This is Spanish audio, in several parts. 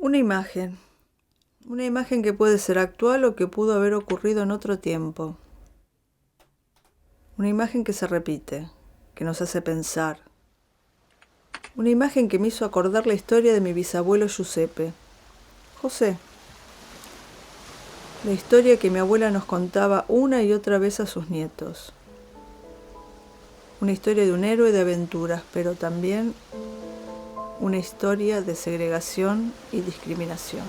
Una imagen que puede ser actual o que pudo haber ocurrido en otro tiempo. Una imagen que se repite, que nos hace pensar. Una imagen que me hizo acordar la historia de mi bisabuelo Giuseppe. José. La historia que mi abuela nos contaba una y otra vez a sus nietos. Una historia de un héroe de aventuras, pero también una historia de segregación y discriminación.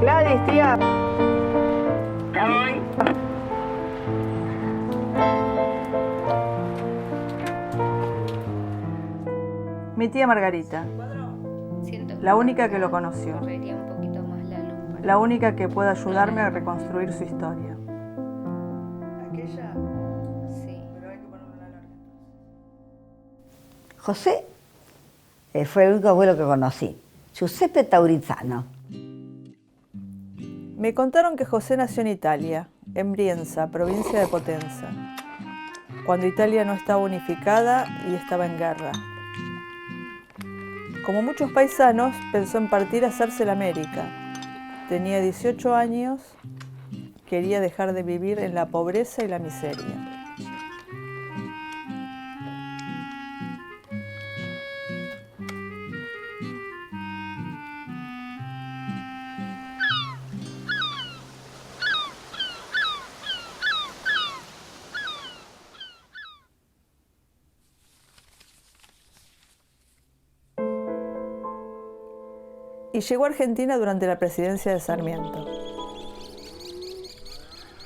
Gladys, tía. Ya voy. Mi tía Margarita, la única que lo conoció, Correría un poquito más la luz para la única que puede ayudarme a reconstruir su historia. Aquella, sí. pero hay que ponerle una alarma. José fue el único abuelo que conocí. Giuseppe Taurizano. Me contaron que José nació en Italia, en Brienza, provincia de Potenza, cuando Italia no estaba unificada y estaba en guerra. Como muchos paisanos, pensó en partir a hacerse la América. Tenía 18 años, quería dejar de vivir en la pobreza y la miseria. Y llegó a Argentina durante la presidencia de Sarmiento.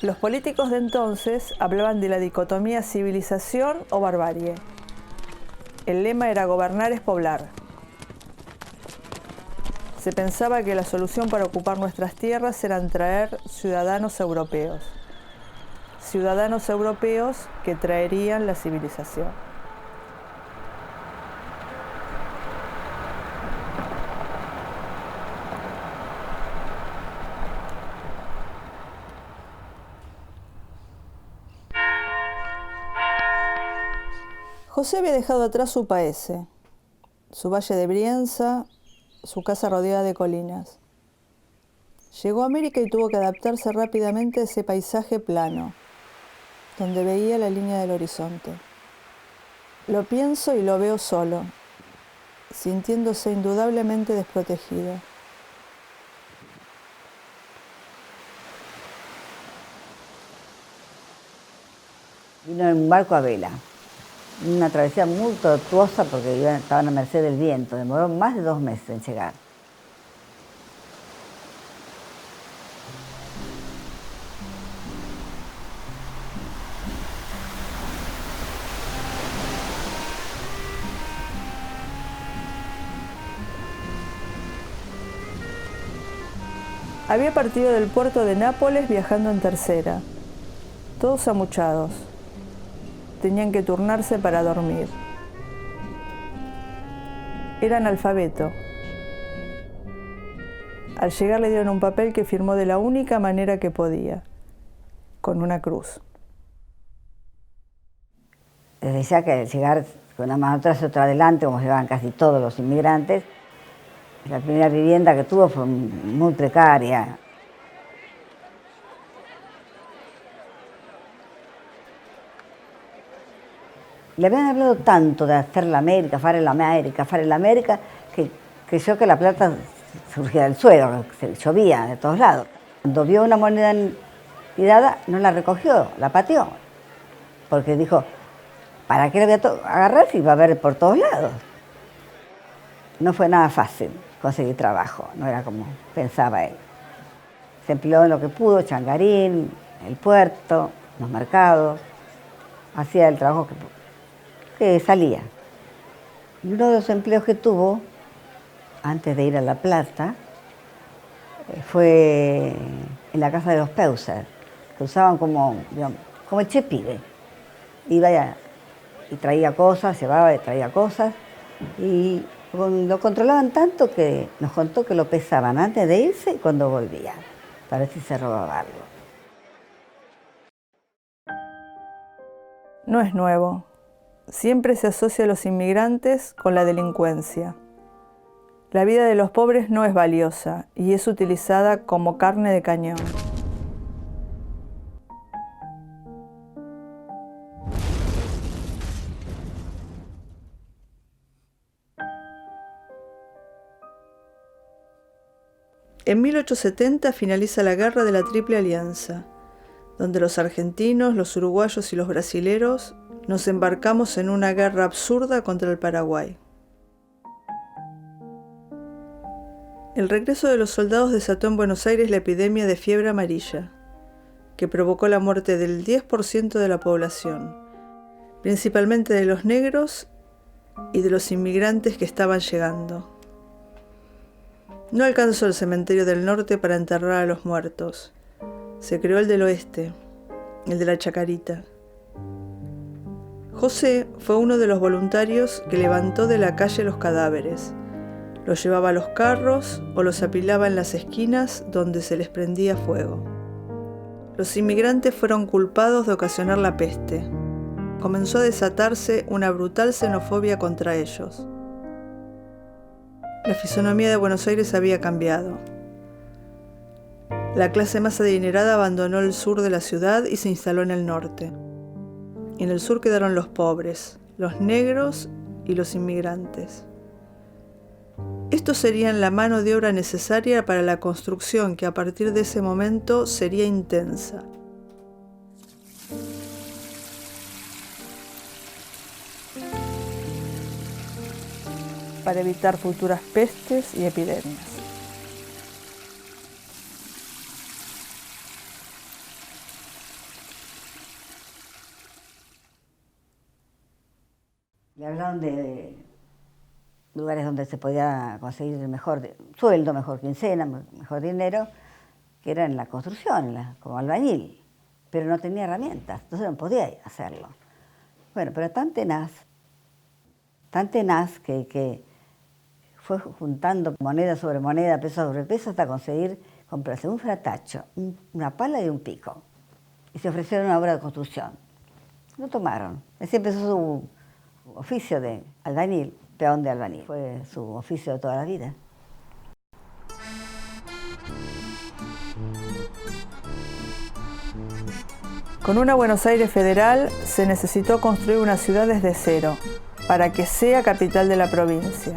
Los políticos de entonces hablaban de la dicotomía civilización o barbarie. El lema era gobernar es poblar. Se pensaba que la solución para ocupar nuestras tierras era traer ciudadanos europeos que traerían la civilización. José había dejado atrás su paese, su valle de Brienza, su casa rodeada de colinas. Llegó a América y tuvo que adaptarse rápidamente a ese paisaje plano, donde veía la línea del horizonte. Lo pienso y lo veo solo, sintiéndose indudablemente desprotegido. Vino en un barco a vela. Una travesía muy tortuosa porque estaban a merced del viento. Demoró más de 2 meses en llegar. Había partido del puerto de Nápoles viajando en tercera, todos amuchados. Tenían que turnarse para dormir. Era analfabeto. Al llegar le dieron un papel que firmó de la única manera que podía, con una cruz. Les decía que al llegar con una mano atrás y otra adelante, como llegaban casi todos los inmigrantes, la primera vivienda que tuvo fue muy precaria. Le habían hablado tanto de hacer la América, fare l'America, que creyó que la plata surgía del suelo, que llovía de todos lados. Cuando vio una moneda tirada, no la recogió, la pateó, porque dijo, ¿para qué la voy a agarrar si va a haber por todos lados? No fue nada fácil conseguir trabajo, no era como pensaba él. Se empleó en lo que pudo, Changarín, el puerto, los mercados, hacía el trabajo que salía. Y uno de los empleos que tuvo, antes de ir a La Plata, fue en la casa de los Peuser, que usaban como, digamos, como el Chepide. Iba y traía cosas, llevaba y traía cosas, y lo controlaban tanto que nos contó que lo pesaban antes de irse y cuando volvía, para ver si se robaba algo. No es nuevo. Siempre se asocia a los inmigrantes con la delincuencia. La vida de los pobres no es valiosa y es utilizada como carne de cañón. En 1870 finaliza la Guerra de la Triple Alianza, donde los argentinos, los uruguayos y los brasileros nos embarcamos en una guerra absurda contra el Paraguay. El regreso de los soldados desató en Buenos Aires la epidemia de fiebre amarilla, que provocó la muerte del 10% de la población, principalmente de los negros y de los inmigrantes que estaban llegando. No alcanzó el cementerio del norte para enterrar a los muertos. Se creó el del oeste, el de la Chacarita. José fue uno de los voluntarios que levantó de la calle los cadáveres, los llevaba a los carros o los apilaba en las esquinas donde se les prendía fuego. Los inmigrantes fueron culpados de ocasionar la peste. Comenzó a desatarse una brutal xenofobia contra ellos. La fisonomía de Buenos Aires había cambiado. La clase más adinerada abandonó el sur de la ciudad y se instaló en el norte. En el sur quedaron los pobres, los negros y los inmigrantes. Estos serían la mano de obra necesaria para la construcción que a partir de ese momento sería intensa. Para evitar futuras pestes y epidemias. Le hablaron de lugares donde se podía conseguir mejor sueldo, mejor quincena, mejor dinero, que era en la construcción, como albañil, pero no tenía herramientas, entonces no podía hacerlo. Bueno, pero tan tenaz que fue juntando moneda sobre moneda, peso sobre peso, hasta conseguir comprarse un fratacho, una pala y un pico. Y se ofrecieron una obra de construcción. Lo tomaron. Así empezó su oficio de albañil, peón de albañil. Fue su oficio de toda la vida. Con una Buenos Aires federal se necesitó construir una ciudad desde cero, para que sea capital de la provincia,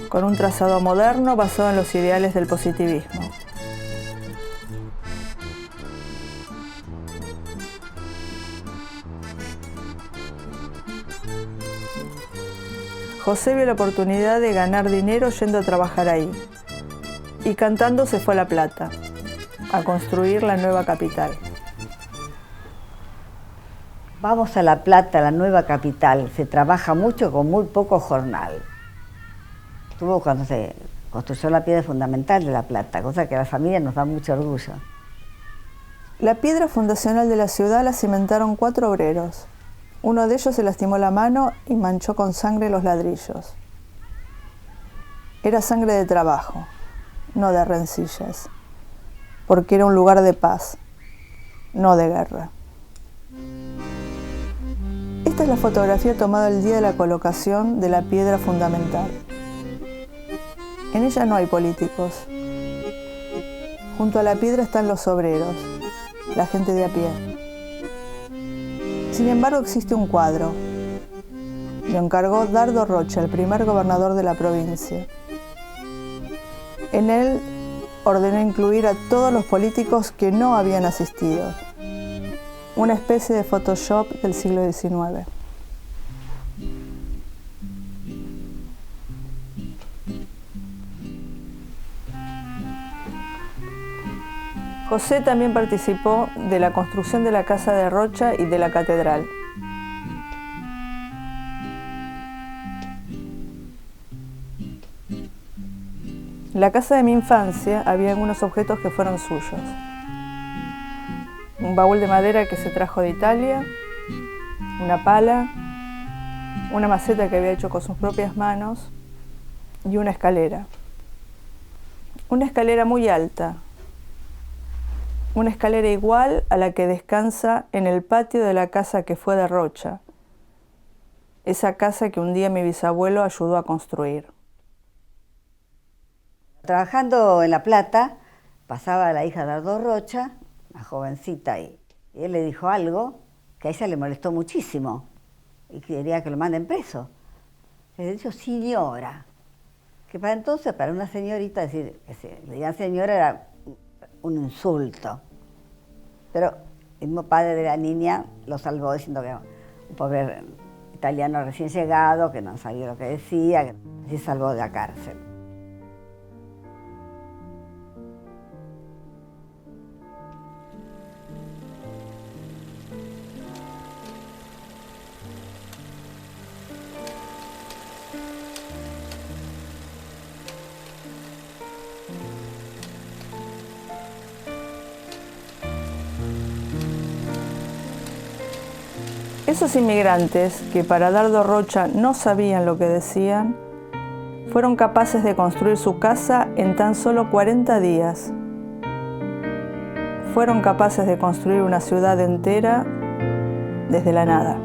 con un trazado moderno basado en los ideales del positivismo. José vio la oportunidad de ganar dinero yendo a trabajar ahí, y cantando se fue a La Plata, a construir la nueva capital. Vamos a La Plata, la nueva capital. Se trabaja mucho con muy poco jornal. Tuvo cuando se construyó la piedra fundamental de La Plata, cosa que a la familia nos da mucho orgullo. La piedra fundacional de la ciudad la cimentaron 4 obreros. Uno de ellos se lastimó la mano y manchó con sangre los ladrillos. Era sangre de trabajo, no de rencillas, porque era un lugar de paz, no de guerra. Esta es la fotografía tomada el día de la colocación de la piedra fundamental. En ella no hay políticos. Junto a la piedra están los obreros, la gente de a pie. Sin embargo, existe un cuadro. Lo encargó Dardo Rocha, el primer gobernador de la provincia. En él ordenó incluir a todos los políticos que no habían asistido. Una especie de Photoshop del siglo XIX. José también participó de la construcción de la Casa de Rocha y de la Catedral. En la casa de mi infancia había algunos objetos que fueron suyos. Un baúl de madera que se trajo de Italia, una pala, una maceta que había hecho con sus propias manos y una escalera. Una escalera muy alta, una escalera igual a la que descansa en el patio de la casa que fue de Rocha, esa casa que un día mi bisabuelo ayudó a construir. Trabajando en La Plata, pasaba la hija de Dardo Rocha, una jovencita, y él le dijo algo que a ella le molestó muchísimo y quería que lo manden preso. Le dijo señora, que para entonces, para una señorita, decir que le digan señora era un insulto. Pero el mismo padre de la niña lo salvó diciendo que un pobre italiano recién llegado, que no sabía lo que decía, que se salvó de la cárcel. Esos inmigrantes, que para Dardo Rocha no sabían lo que decían, fueron capaces de construir su casa en tan solo 40 días. Fueron capaces de construir una ciudad entera desde la nada.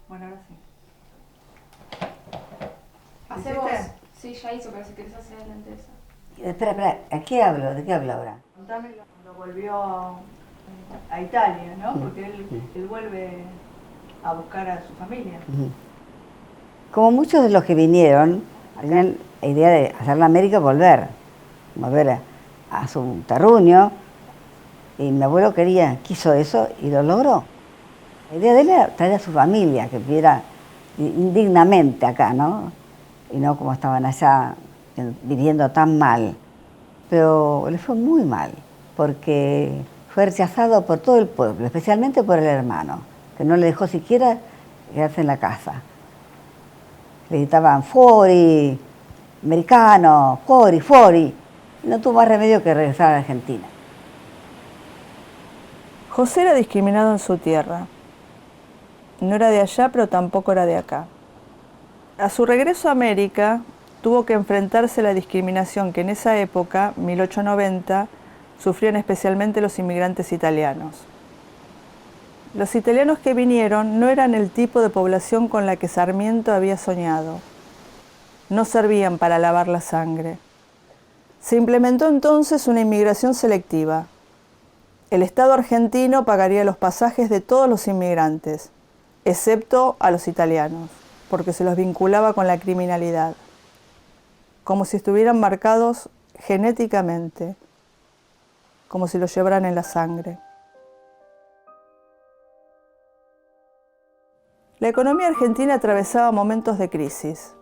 Bueno, ahora sí. Hace vos. Sí, ya hizo, pero si querés hacer adelante esa. Espera, ¿a qué hablo? ¿De qué hablo ahora? Contámelo cuando volvió a Italia, ¿no? Porque él vuelve a buscar a su familia. Como muchos de los que vinieron, tenían la idea de hacer la América y volver a su terruño, y mi abuelo quiso eso y lo logró. La idea de él era traer a su familia, que viviera indignamente acá, ¿no? Y no como estaban allá viviendo tan mal. Pero le fue muy mal, porque fue rechazado por todo el pueblo, especialmente por el hermano, que no le dejó siquiera quedarse en la casa. Le gritaban fuori, americano, fuori, fuori. Y no tuvo más remedio que regresar a la Argentina. José era discriminado en su tierra. No era de allá, pero tampoco era de acá. A su regreso a América, tuvo que enfrentarse a la discriminación que en esa época, 1890, sufrían especialmente los inmigrantes italianos. Los italianos que vinieron no eran el tipo de población con la que Sarmiento había soñado. No servían para lavar la sangre. Se implementó entonces una inmigración selectiva. El Estado argentino pagaría los pasajes de todos los inmigrantes, excepto a los italianos, porque se los vinculaba con la criminalidad, como si estuvieran marcados genéticamente, como si los llevaran en la sangre. La economía argentina atravesaba momentos de crisis.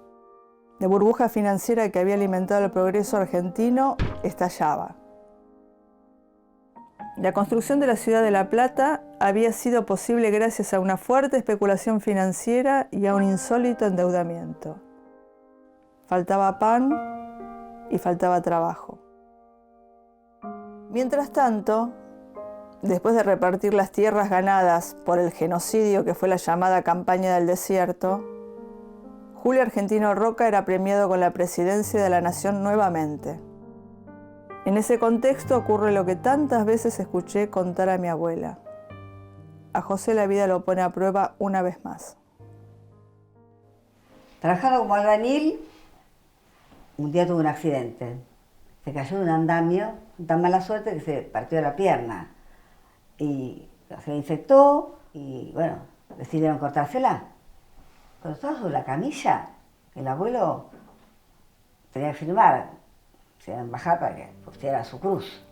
La burbuja financiera que había alimentado el progreso argentino estallaba. La construcción de la ciudad de La Plata había sido posible gracias a una fuerte especulación financiera y a un insólito endeudamiento. Faltaba pan y faltaba trabajo. Mientras tanto, después de repartir las tierras ganadas por el genocidio que fue la llamada Campaña del Desierto, Julio Argentino Roca era premiado con la presidencia de la Nación nuevamente. En ese contexto ocurre lo que tantas veces escuché contar a mi abuela. A José la vida lo pone a prueba una vez más. Trabajando como albañil, un día tuve un accidente se cayó de un andamio, tan mala suerte que se partió la pierna. Y se infectó y bueno, decidieron cortársela. Cuando estaba sobre la camilla, el abuelo tenía que firmar, se iban a bajar para que pusiera su cruz.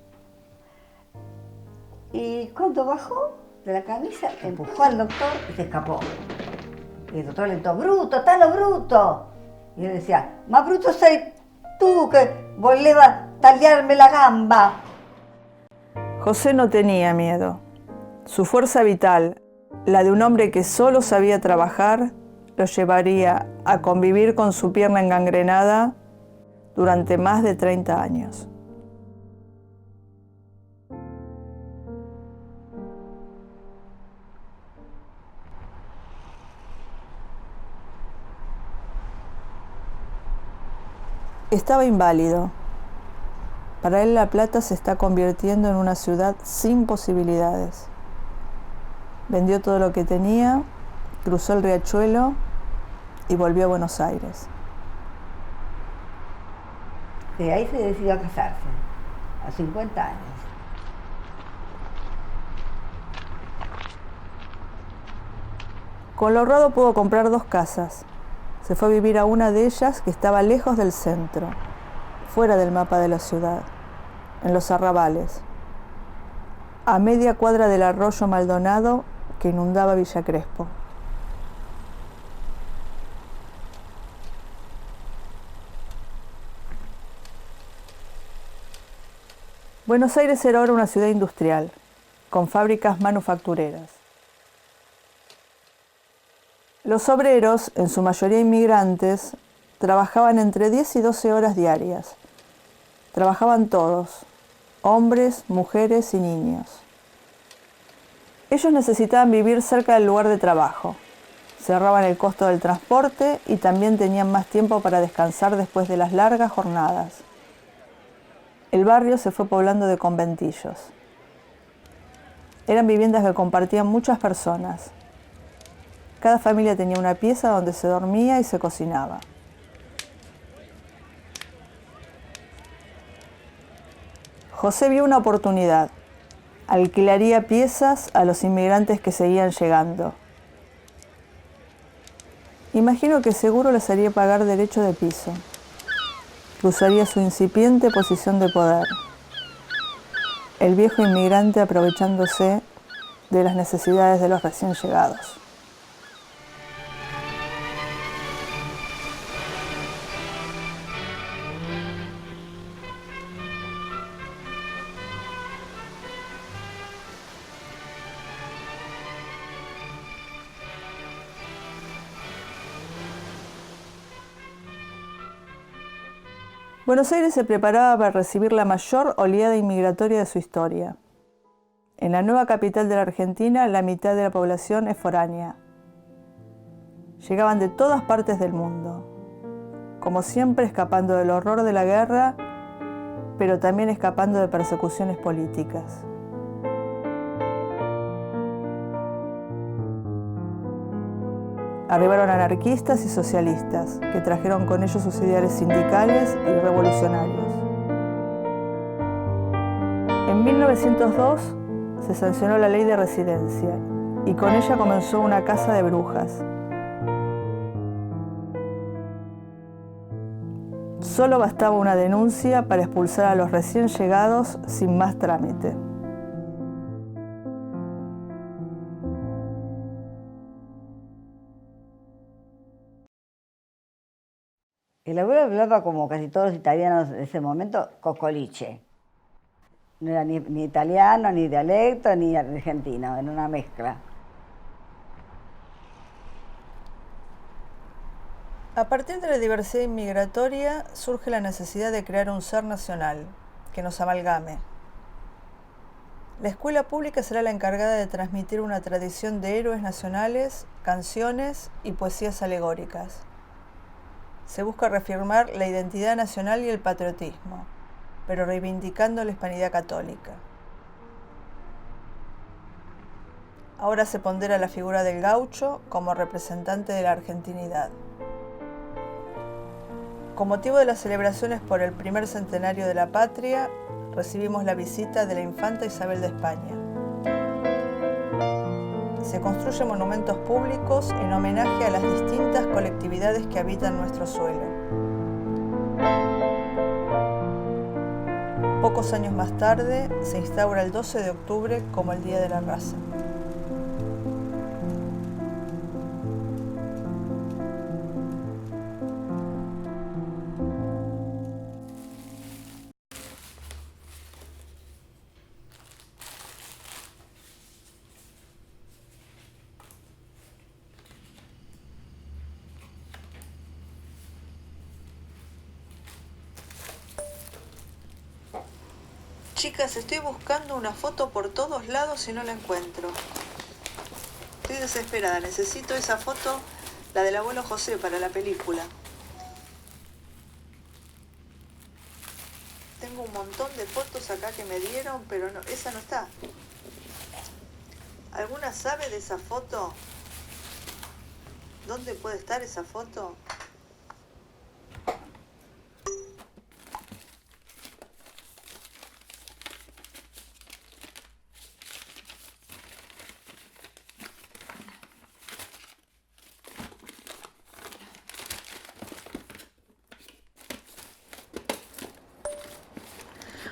Y cuando bajó de la camilla, empujó al doctor y se escapó. Y el doctor le gritó, bruto, está lo bruto. Y él decía, más bruto sei tú que voleva a tallarme la gamba. José no tenía miedo. Su fuerza vital, la de un hombre que solo sabía trabajar, lo llevaría a convivir con su pierna engangrenada durante más de 30 años. Estaba inválido. Para él La Plata se está convirtiendo en una ciudad sin posibilidades. Vendió todo lo que tenía, cruzó el riachuelo y volvió a Buenos Aires. De ahí se decidió a casarse, a 50 años. Con lo ahorrado pudo comprar 2 casas. Se fue a vivir a una de ellas que estaba lejos del centro, fuera del mapa de la ciudad, en los arrabales, a media cuadra del arroyo Maldonado que inundaba Villa Crespo. Buenos Aires era ahora una ciudad industrial, con fábricas manufactureras. Los obreros, en su mayoría inmigrantes, trabajaban entre 10 y 12 horas diarias. Trabajaban todos, hombres, mujeres y niños. Ellos necesitaban vivir cerca del lugar de trabajo. Se ahorraban el costo del transporte y también tenían más tiempo para descansar después de las largas jornadas. El barrio se fue poblando de conventillos. Eran viviendas que compartían muchas personas. Cada familia tenía una pieza donde se dormía y se cocinaba. José vio una oportunidad. Alquilaría piezas a los inmigrantes que seguían llegando. Imagino que seguro les haría pagar derecho de piso. Usaría su incipiente posición de poder. El viejo inmigrante aprovechándose de las necesidades de los recién llegados. Buenos Aires se preparaba para recibir la mayor oleada inmigratoria de su historia. En la nueva capital de la Argentina, la mitad de la población es foránea. Llegaban de todas partes del mundo, como siempre escapando del horror de la guerra, pero también escapando de persecuciones políticas. Arribaron anarquistas y socialistas, que trajeron con ellos sus ideales sindicales y revolucionarios. En 1902 se sancionó la ley de residencia y con ella comenzó una caza de brujas. Solo bastaba una denuncia para expulsar a los recién llegados sin más trámite. El abuelo hablaba como casi todos los italianos de ese momento, cocoliche. No era ni italiano, ni dialecto, ni argentino, era una mezcla. A partir de la diversidad inmigratoria surge la necesidad de crear un ser nacional, que nos amalgame. La escuela pública será la encargada de transmitir una tradición de héroes nacionales, canciones y poesías alegóricas. Se busca reafirmar la identidad nacional y el patriotismo, pero reivindicando la hispanidad católica. Ahora se pondera la figura del gaucho como representante de la argentinidad. Con motivo de las celebraciones por el primer centenario de la patria, recibimos la visita de la infanta Isabel de España. Se construyen monumentos públicos en homenaje a las distintas colectividades que habitan nuestro suelo. Pocos años más tarde, se instaura el 12 de octubre como el Día de la Raza. Chicas, estoy buscando una foto por todos lados y no la encuentro. Estoy desesperada, necesito esa foto, la del abuelo José, para la película. Tengo un montón de fotos acá que me dieron, pero no, esa no está. ¿Alguna sabe de esa foto? ¿Dónde puede estar esa foto?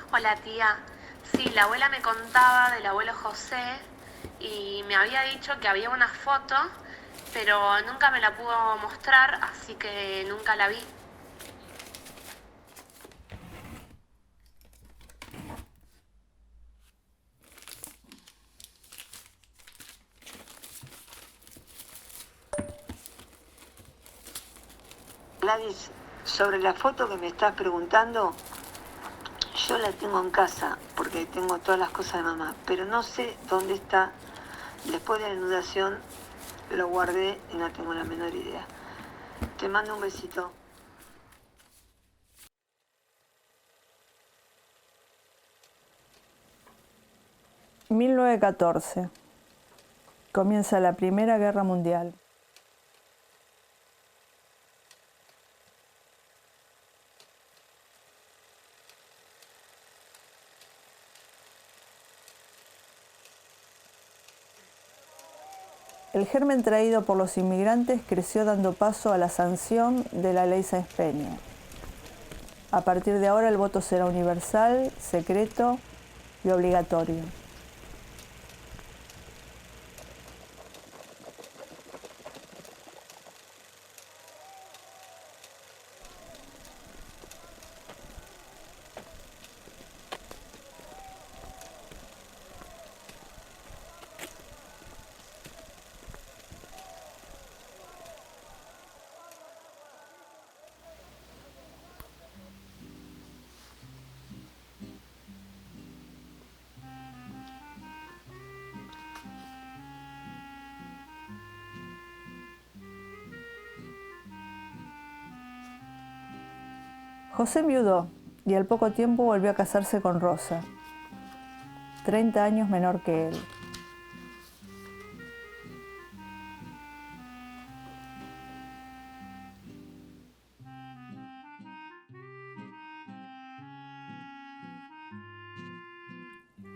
Hola tía, sí, la abuela me contaba del abuelo José y me había dicho que había una foto, pero nunca me la pudo mostrar, así que nunca la vi. Gladys, sobre la foto que me estás preguntando, yo la tengo en casa porque tengo todas las cosas de mamá, pero no sé dónde está. Después de la inundación lo guardé y no tengo la menor idea. Te mando un besito. ...1914... comienza la Primera Guerra Mundial. El germen traído por los inmigrantes creció dando paso a la sanción de la Ley Sáenz-Peña. A partir de ahora el voto será universal, secreto y obligatorio. José enviudó y al poco tiempo volvió a casarse con Rosa, 30 años menor que él.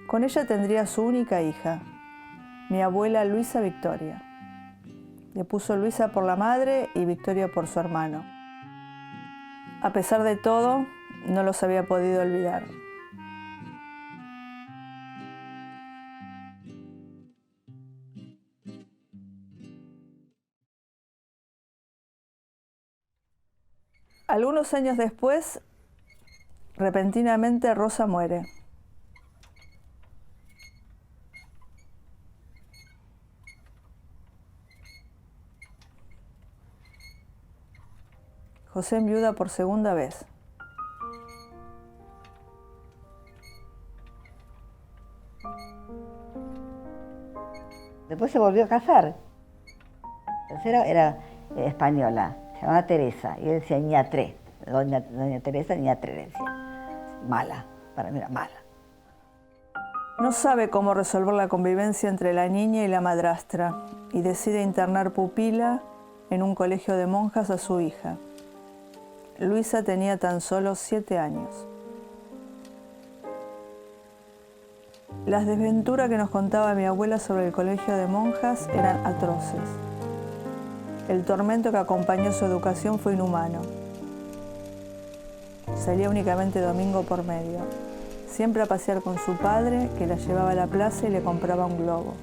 Con ella tendría su única hija, mi abuela Luisa Victoria. Le puso Luisa por la madre y Victoria por su hermano. A pesar de todo, no los había podido olvidar. Algunos años después, repentinamente Rosa muere. José enviuda por segunda vez. Después se volvió a casar. La tercera era española, se llamaba Teresa, y él decía ñatre. Doña Teresa, ñatre, le decía. Mala, para mí era mala. No sabe cómo resolver la convivencia entre la niña y la madrastra y decide internar pupila en un colegio de monjas a su hija. Luisa tenía tan solo 7 años. Las desventuras que nos contaba mi abuela sobre el colegio de monjas eran atroces. El tormento que acompañó su educación fue inhumano. Salía únicamente domingo por medio, siempre a pasear con su padre, que la llevaba a la plaza y le compraba un globo.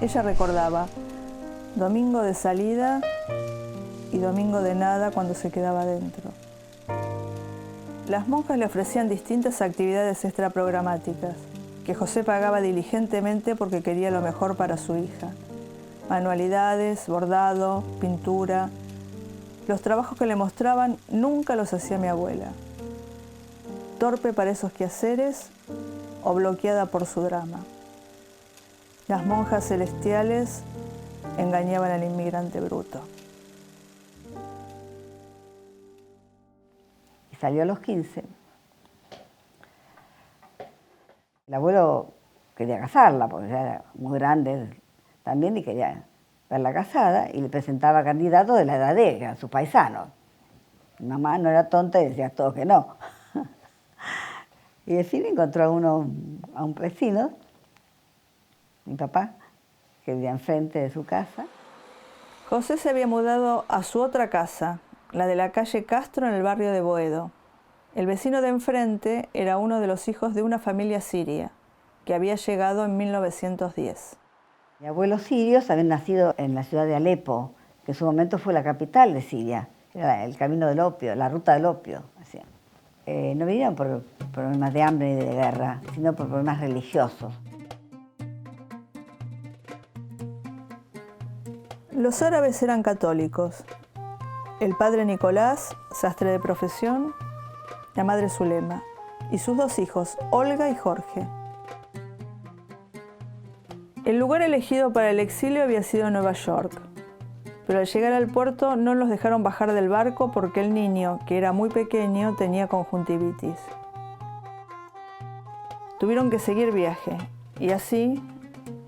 Ella recordaba, domingo de salida y domingo de nada cuando se quedaba dentro. Las monjas le ofrecían distintas actividades extraprogramáticas, que José pagaba diligentemente porque quería lo mejor para su hija. Manualidades, bordado, pintura. Los trabajos que le mostraban nunca los hacía mi abuela. Torpe para esos quehaceres o bloqueada por su drama. Las monjas celestiales engañaban al inmigrante bruto. Y salió a los 15. El abuelo quería casarla, porque ya era muy grande también y quería verla casada, y le presentaba candidatos de la edad de ella, sus paisanos. Mi mamá no era tonta y decía todo que no. Y al fin encontró a un vecino, mi papá, que vivía enfrente de su casa. José se había mudado a su otra casa, la de la calle Castro en el barrio de Boedo. El vecino de enfrente era uno de los hijos de una familia siria, que había llegado en 1910. Mis abuelos sirios habían nacido en la ciudad de Alepo, que en su momento fue la capital de Siria. Era el camino del opio, la ruta del opio. No vinieron por problemas de hambre ni de guerra, sino por problemas religiosos. Los árabes eran católicos. El padre Nicolás, sastre de profesión, la madre Zulema, y sus 2 hijos, Olga y Jorge. El lugar elegido para el exilio había sido Nueva York, pero al llegar al puerto no los dejaron bajar del barco porque el niño, que era muy pequeño, tenía conjuntivitis. Tuvieron que seguir viaje, y así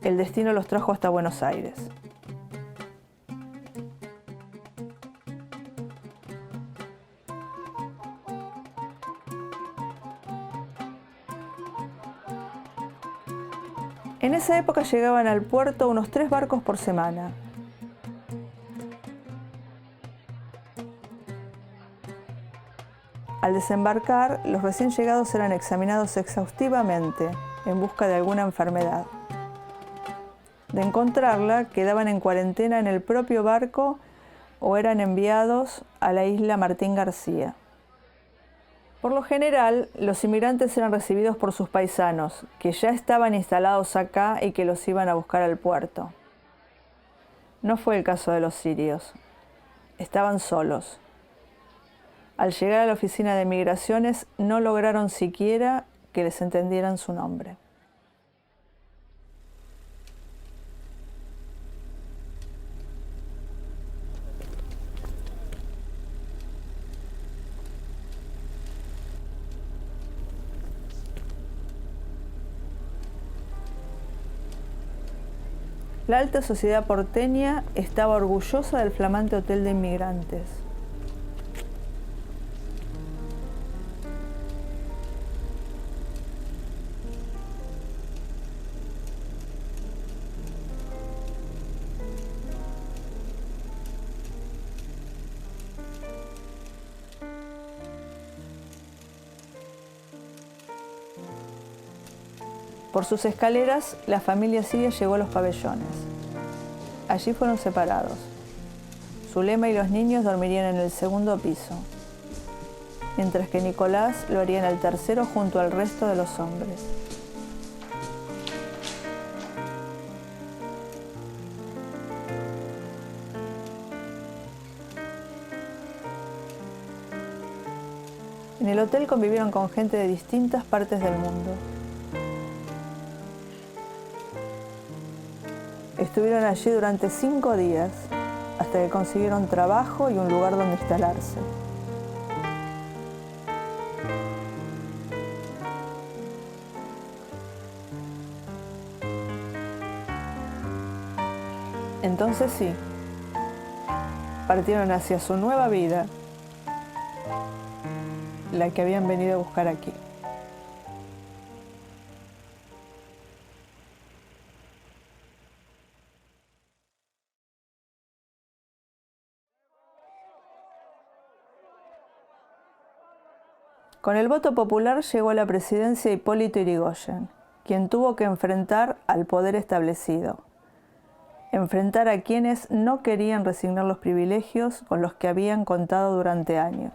el destino los trajo hasta Buenos Aires. En esa época llegaban al puerto unos 3 barcos por semana. Al desembarcar, los recién llegados eran examinados exhaustivamente en busca de alguna enfermedad. De encontrarla, quedaban en cuarentena en el propio barco o eran enviados a la isla Martín García. Por lo general, los inmigrantes eran recibidos por sus paisanos, que ya estaban instalados acá y que los iban a buscar al puerto. No fue el caso de los sirios. Estaban solos. Al llegar a la oficina de migraciones, no lograron siquiera que les entendieran su nombre. La alta sociedad porteña estaba orgullosa del flamante hotel de inmigrantes. Por sus escaleras, la familia siria llegó a los pabellones. Allí fueron separados. Zulema y los niños dormirían en el segundo piso, mientras que Nicolás lo haría en el tercero junto al resto de los hombres. En el hotel convivieron con gente de distintas partes del mundo. Estuvieron allí durante 5 días, hasta que consiguieron trabajo y un lugar donde instalarse. Entonces sí, partieron hacia su nueva vida la que habían venido a buscar aquí. Con el voto popular llegó a la presidencia Hipólito Yrigoyen, quien tuvo que enfrentar al poder establecido, enfrentar a quienes no querían resignar los privilegios con los que habían contado durante años.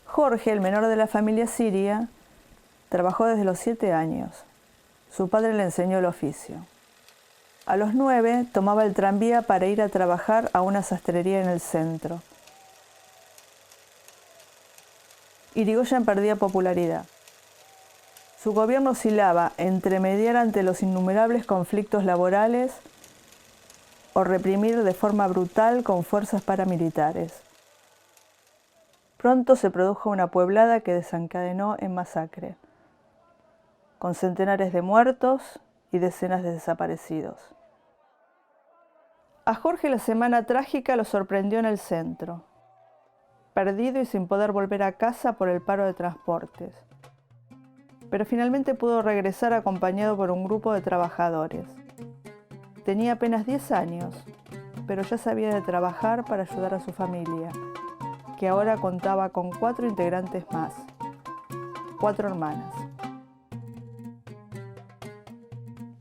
Jorge, el menor de la familia siria, trabajó desde los 7 años. Su padre le enseñó el oficio. A los 9 tomaba el tranvía para ir a trabajar a una sastrería en el centro. Yrigoyen perdía popularidad. Su gobierno oscilaba entre mediar ante los innumerables conflictos laborales o reprimir de forma brutal con fuerzas paramilitares. Pronto se produjo una pueblada que desencadenó en masacre, con centenares de muertos y decenas de desaparecidos. A Jorge la semana trágica lo sorprendió en el centro, perdido y sin poder volver a casa por el paro de transportes. Pero finalmente pudo regresar acompañado por un grupo de trabajadores. Tenía apenas 10 años, pero ya sabía de trabajar para ayudar a su familia, que ahora contaba con 4 integrantes más, 4 hermanas.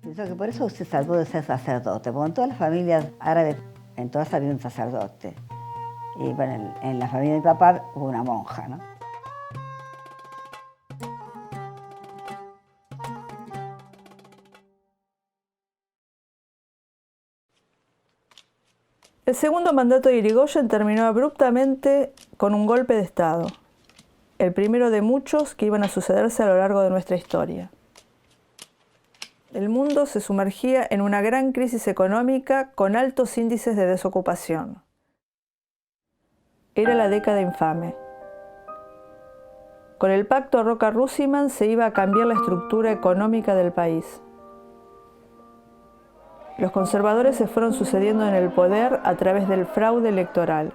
Pienso que por eso se salvó de ser sacerdote, porque en todas las familias árabes, en todas había un sacerdote. Y bueno, en la familia de mi papá hubo una monja, ¿no? El segundo mandato de Yrigoyen terminó abruptamente con un golpe de Estado, el primero de muchos que iban a sucederse a lo largo de nuestra historia. El mundo se sumergía en una gran crisis económica con altos índices de desocupación. Era la década infame. Con el pacto Roca-Ruziman se iba a cambiar la estructura económica del país. Los conservadores se fueron sucediendo en el poder a través del fraude electoral,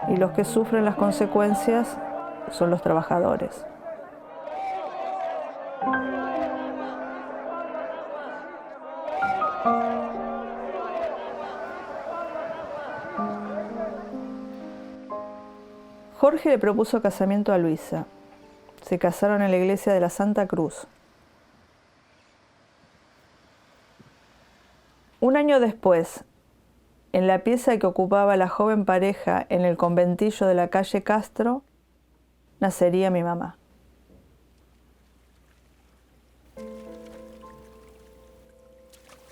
y los que sufren las consecuencias son los trabajadores. Jorge le propuso casamiento a Luisa. Se casaron en la iglesia de la Santa Cruz. Un año después, en la pieza que ocupaba la joven pareja en el conventillo de la calle Castro, nacería mi mamá.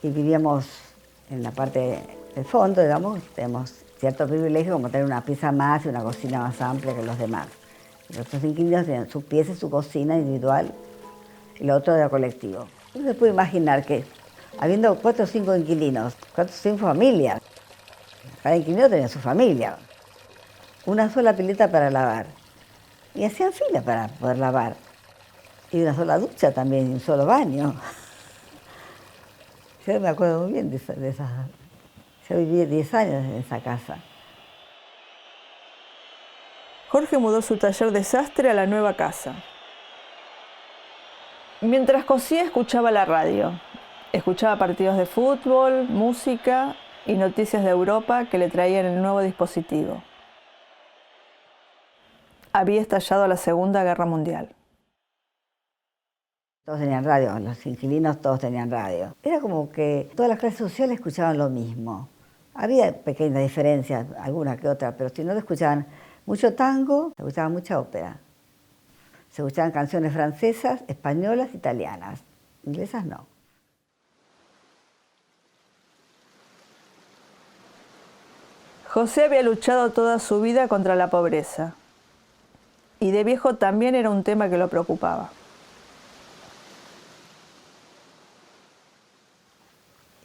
Y vivíamos en la parte del fondo, digamos, tenemos cierto privilegio como tener una pieza más y una cocina más amplia que los demás. Los otros inquilinos tenían su pieza y su cocina individual, y lo otro era colectivo. Uno se puede imaginar que, habiendo 4 o 5 inquilinos, 4 o 5 familias, cada inquilino tenía su familia, una sola pileta para lavar, y hacían fila para poder lavar, y una sola ducha también, y un solo baño. Yo me acuerdo muy bien de esa. Yo viví 10 años en esa casa. Jorge mudó su taller de sastre a la nueva casa. Mientras cosía, escuchaba la radio. Escuchaba partidos de fútbol, música y noticias de Europa que le traían el nuevo dispositivo. Había estallado la Segunda Guerra Mundial. Todos tenían radio, los inquilinos todos tenían radio. Era como que todas las clases sociales escuchaban lo mismo. Había pequeñas diferencias, alguna que otra, pero si no, escuchaban mucho tango, se escuchaba mucha ópera. Se escuchaban canciones francesas, españolas, italianas. Inglesas no. José había luchado toda su vida contra la pobreza. Y de viejo también era un tema que lo preocupaba.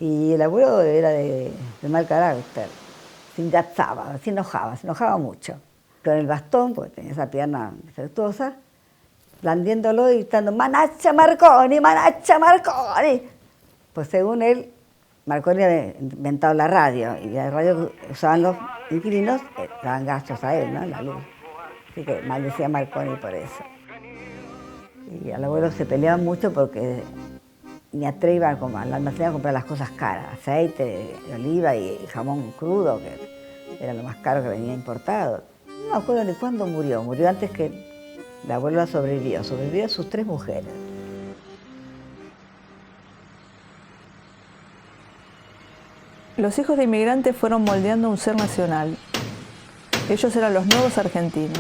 Y el abuelo era de mal carácter, se engatzaba, se enojaba mucho. Con el bastón, porque tenía esa pierna defectuosa, blandiéndolo y gritando, ¡Manacha Marconi, Manacha Marconi! Pues según él, Marconi había inventado la radio, y la radio que usaban los inquilinos daban gastos a él, ¿no? La luz. Así que maldecía Marconi por eso. Y al abuelo se peleaban mucho porque ni iba a la almacén a comprar las cosas caras, aceite de oliva y jamón crudo, que era lo más caro que venía importado. No me acuerdo ni cuándo murió. Murió antes que la abuela sobrevivió. Sobrevivió a sus 3 mujeres. Los hijos de inmigrantes fueron moldeando un ser nacional. Ellos eran los nuevos argentinos.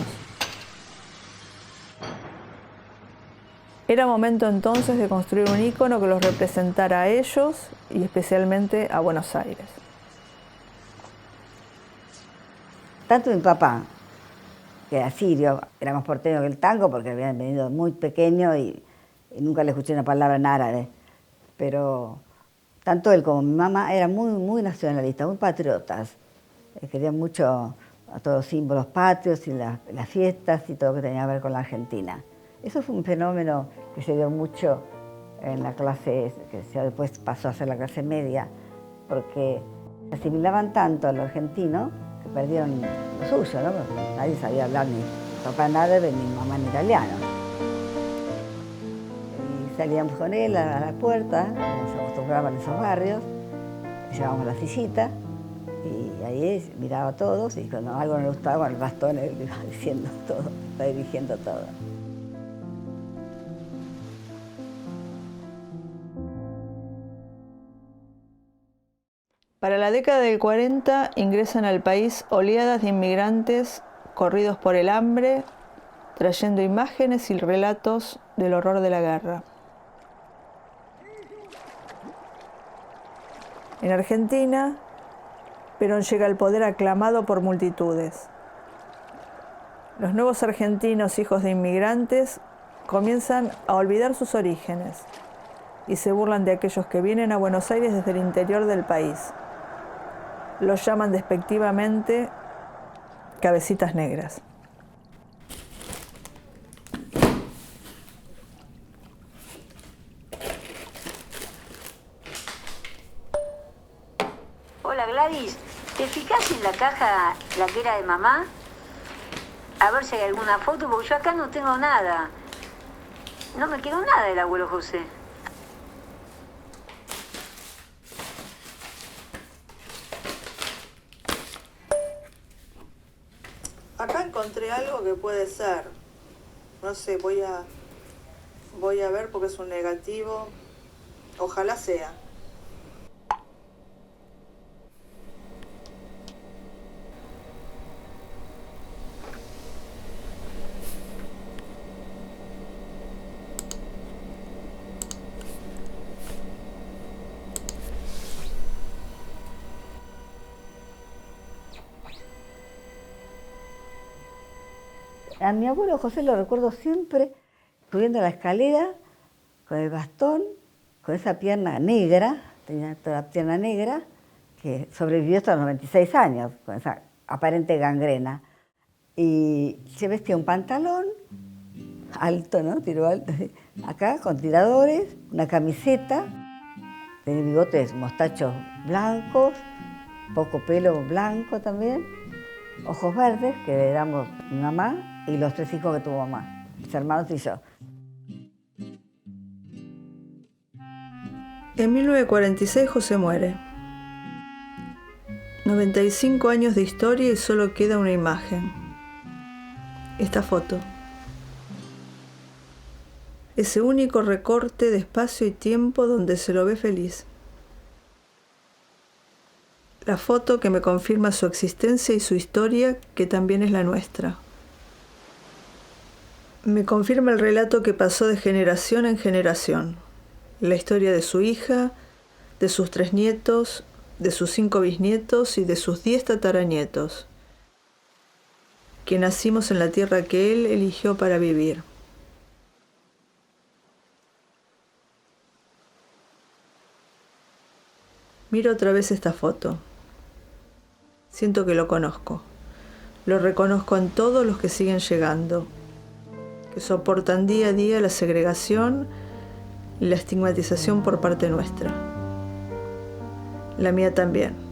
Era momento entonces de construir un ícono que los representara a ellos y especialmente a Buenos Aires. Tanto mi papá, que era sirio, era más porteño que el tango porque habían venido muy pequeño y nunca le escuché una palabra en árabe, pero tanto él como mi mamá eran muy nacionalistas, muy patriotas. Querían mucho a todos los símbolos patrios y las fiestas y todo lo que tenía que ver con la Argentina. Eso fue un fenómeno que se dio mucho en la clase, que después pasó a ser la clase media, porque se asimilaban tanto a lo argentino que perdieron lo suyo, ¿no? Porque nadie sabía hablar ni papá en árabe ni mamá en italiano. Y salíamos con él a la puerta, como se acostumbraban en esos barrios, llevábamos la sillita y ahí miraba a todos y cuando algo no le gustaba, con el bastón él iba diciendo todo, iba dirigiendo todo. Para la década del 40 ingresan al país oleadas de inmigrantes corridos por el hambre, trayendo imágenes y relatos del horror de la guerra. En Argentina, Perón llega al poder aclamado por multitudes. Los nuevos argentinos, hijos de inmigrantes, comienzan a olvidar sus orígenes y se burlan de aquellos que vienen a Buenos Aires desde el interior del país. Los llaman despectivamente cabecitas negras. Hola Gladys, ¿te fijas en la caja, la que era de mamá? A ver si hay alguna foto, porque yo acá no tengo nada. No me quedó nada del abuelo José. Acá encontré algo que puede ser. No sé, voy a ver porque es un negativo. Ojalá sea. A mi abuelo José lo recuerdo siempre subiendo la escalera con el bastón, con esa pierna negra, tenía toda la pierna negra, que sobrevivió hasta los 96 años, con esa aparente gangrena. Y se vestía un pantalón alto, ¿no? Tiro alto, acá con tiradores, una camiseta, tenía bigotes, mostachos blancos, poco pelo blanco también, ojos verdes, que éramos mi mamá, y los 3 hijos que tuvo mamá, mis hermanos y yo. En 1946 José muere. 95 años de historia y solo queda una imagen. Esta foto. Ese único recorte de espacio y tiempo donde se lo ve feliz. La foto que me confirma su existencia y su historia, que también es la nuestra. Me confirma el relato que pasó de generación en generación. La historia de su hija, de sus 3 nietos, de sus 5 bisnietos y de sus 10 tataranietos, que nacimos en la tierra que él eligió para vivir. Miro otra vez esta foto. Siento que lo conozco. Lo reconozco en todos los que siguen llegando, que soportan día a día la segregación y la estigmatización por parte nuestra. La mía también.